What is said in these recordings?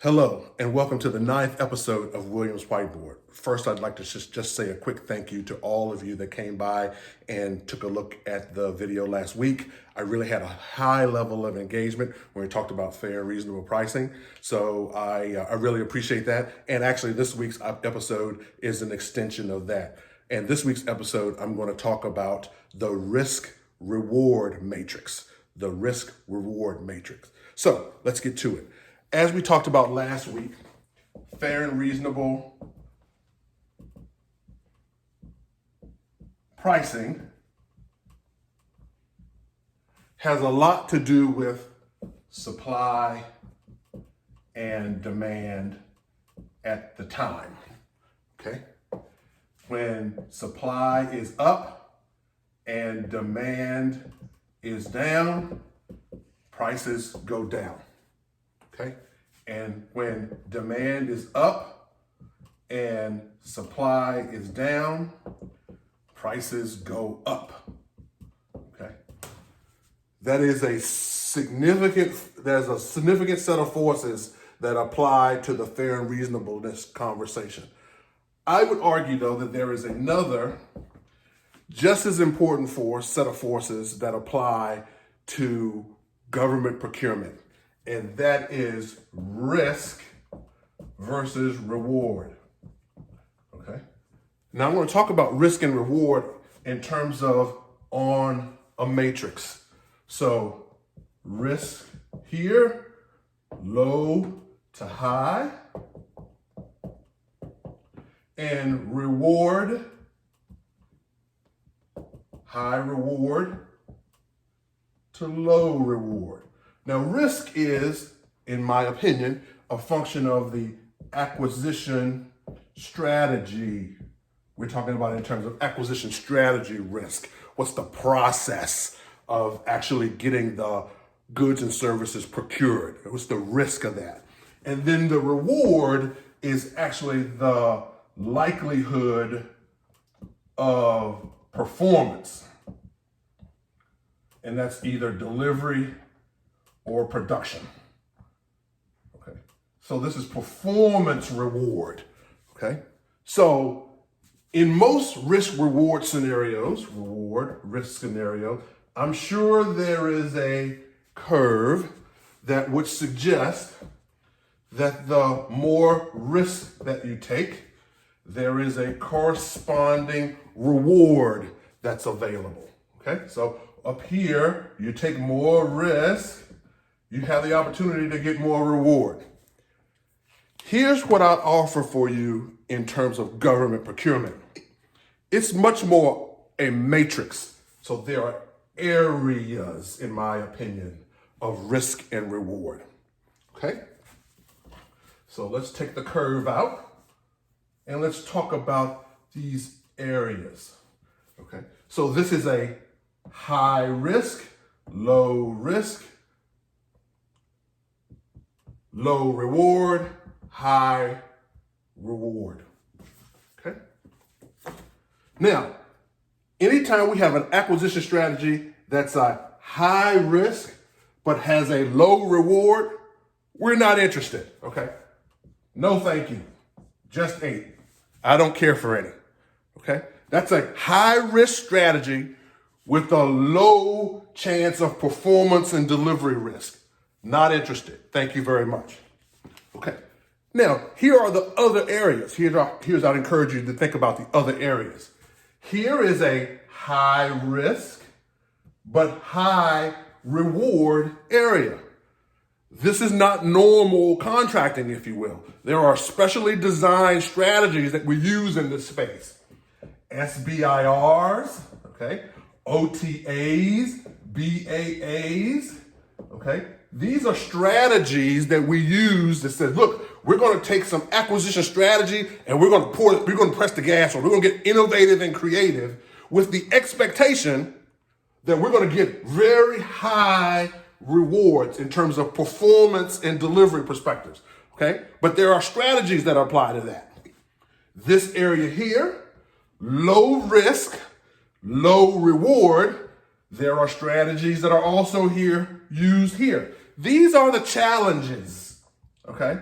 Hello, and welcome to the 9th episode of Williams Whiteboard. First, I'd like to just say a quick thank you to all of you that came by and took a look at the video last week. I really had a high level of engagement when we talked about fair and reasonable pricing. So I really appreciate that. And actually, this week's episode is an extension of that. And this week's episode, I'm going to talk about the risk-reward matrix. The risk-reward matrix. So let's get to it. As we talked about last week, fair and reasonable pricing has a lot to do with supply and demand at the time, okay? When supply is up and demand is down, prices go down. Okay, and when demand is up and supply is down, prices go up. Okay, there's a significant set of forces that apply to the fair and reasonableness conversation. I would argue, though, that there is another just as important set of forces that apply to government procurement. And that is risk versus reward, okay? Now I'm going to talk about risk and reward in terms of on a matrix. So risk here, low to high, and reward, high reward to low reward. Now, risk is, in my opinion, a function of the acquisition strategy. We're talking about in terms of acquisition strategy risk. What's the process of actually getting the goods and services procured? What's the risk of that? And then the reward is actually the likelihood of performance. And that's either delivery or production. Okay, so this is performance reward. Okay, so in most risk scenario, I'm sure there is a curve that would suggest that the more risk that you take, there is a corresponding reward that's available. Okay, so up here, you take more risk, you have the opportunity to get more reward. Here's what I'd offer for you in terms of government procurement. It's much more a matrix. So there are areas, in my opinion, of risk and reward. Okay? So let's take the curve out and let's talk about these areas. Okay? So this is a high risk, low risk, low reward, high reward. Okay? Now, anytime we have an acquisition strategy that's a high risk but has a low reward, we're not interested. Okay? No, thank you. Just 8. I don't care for any. Okay? That's a high risk strategy with a low chance of performance and delivery risk. Not interested. Thank you very much. Okay. Now, here are the other areas. Here's I'd encourage you to think about the other areas. Here is a high risk, but high reward area. This is not normal contracting, if you will. There are specially designed strategies that we use in this space. SBIRs, okay, OTAs, BAAs, okay. These are strategies that we use that says, look, we're going to take some acquisition strategy and we're going to press the gas, or we're going to get innovative and creative with the expectation that we're going to get very high rewards in terms of performance and delivery perspectives. Okay. But there are strategies that apply to that. This area here, low risk, low reward. There are strategies that are also used here. These are the challenges, okay?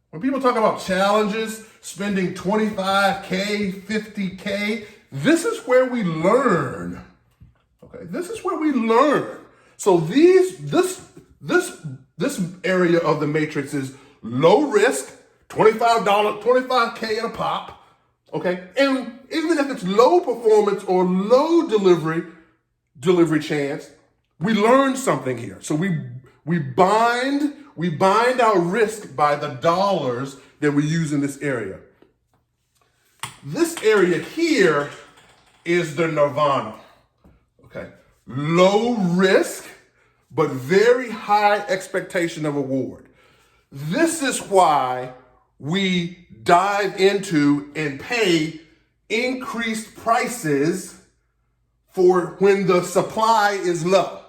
When people talk about challenges, spending 25K, 50K, this is where we learn. Okay, this is where we learn. So this area of the matrix is low risk, $25K at a pop. Okay, and even if it's low performance or low delivery chance, we learn something here. So we bind our risk by the dollars that we use in this area. This area here is the nirvana. Okay, low risk, but very high expectation of reward. This is why we dive into and pay increased prices for when the supply is low.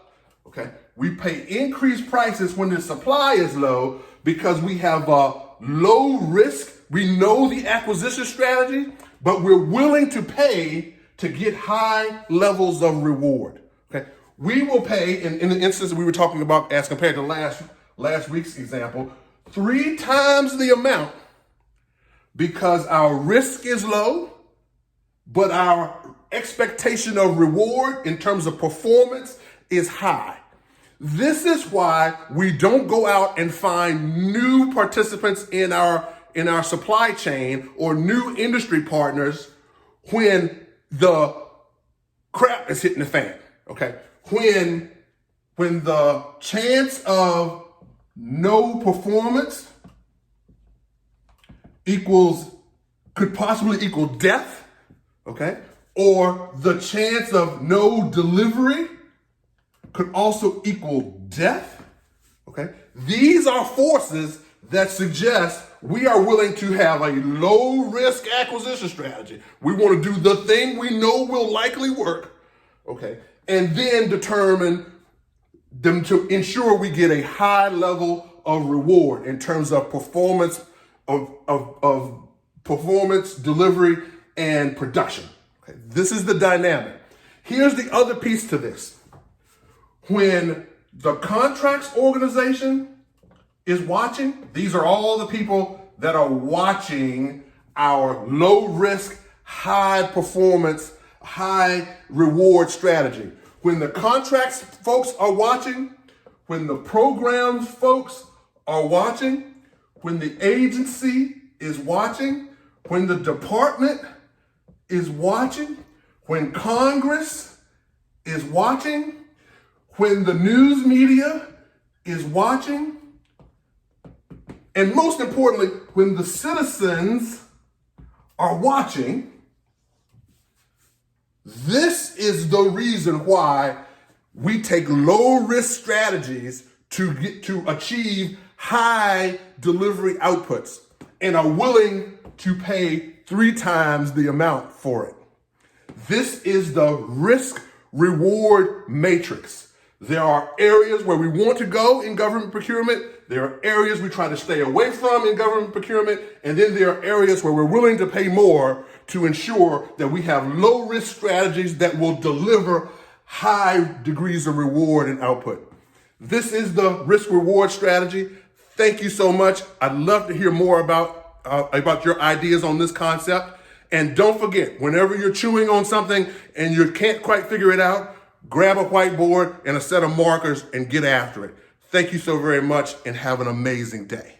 Okay, we pay increased prices when the supply is low because we have a low risk. We know the acquisition strategy, but we're willing to pay to get high levels of reward. Okay, we will pay in the instance that we were talking about as compared to last week's example, 3 times the amount because our risk is low, but our expectation of reward in terms of performance is high. This is why we don't go out and find new participants in our supply chain or new industry partners when the crap is hitting the fan. Okay, when the chance of no performance could possibly equal death, okay? Or the chance of no delivery could also equal death, okay? These are forces that suggest we are willing to have a low risk acquisition strategy. We want to do the thing we know will likely work, okay? And then determine them to ensure we get a high level of reward in terms of performance, of performance, delivery, and production. Okay, this is the dynamic. Here's the other piece to this. When the contracts organization is watching, these are all the people that are watching our low risk, high performance, high reward strategy. When the contracts folks are watching, when the programs folks are watching, when the agency is watching, when the department is watching, when Congress is watching, when the news media is watching, and most importantly, when the citizens are watching, this is the reason why we take low risk strategies to achieve high delivery outputs and are willing to pay 3 times the amount for it. This is the risk reward matrix. There are areas where we want to go in government procurement. There are areas we try to stay away from in government procurement. And then there are areas where we're willing to pay more to ensure that we have low risk strategies that will deliver high degrees of reward and output. This is the risk reward strategy. Thank you so much. I'd love to hear more about your ideas on this concept. And don't forget, whenever you're chewing on something and you can't quite figure it out, grab a whiteboard and a set of markers and get after it. Thank you so very much and have an amazing day.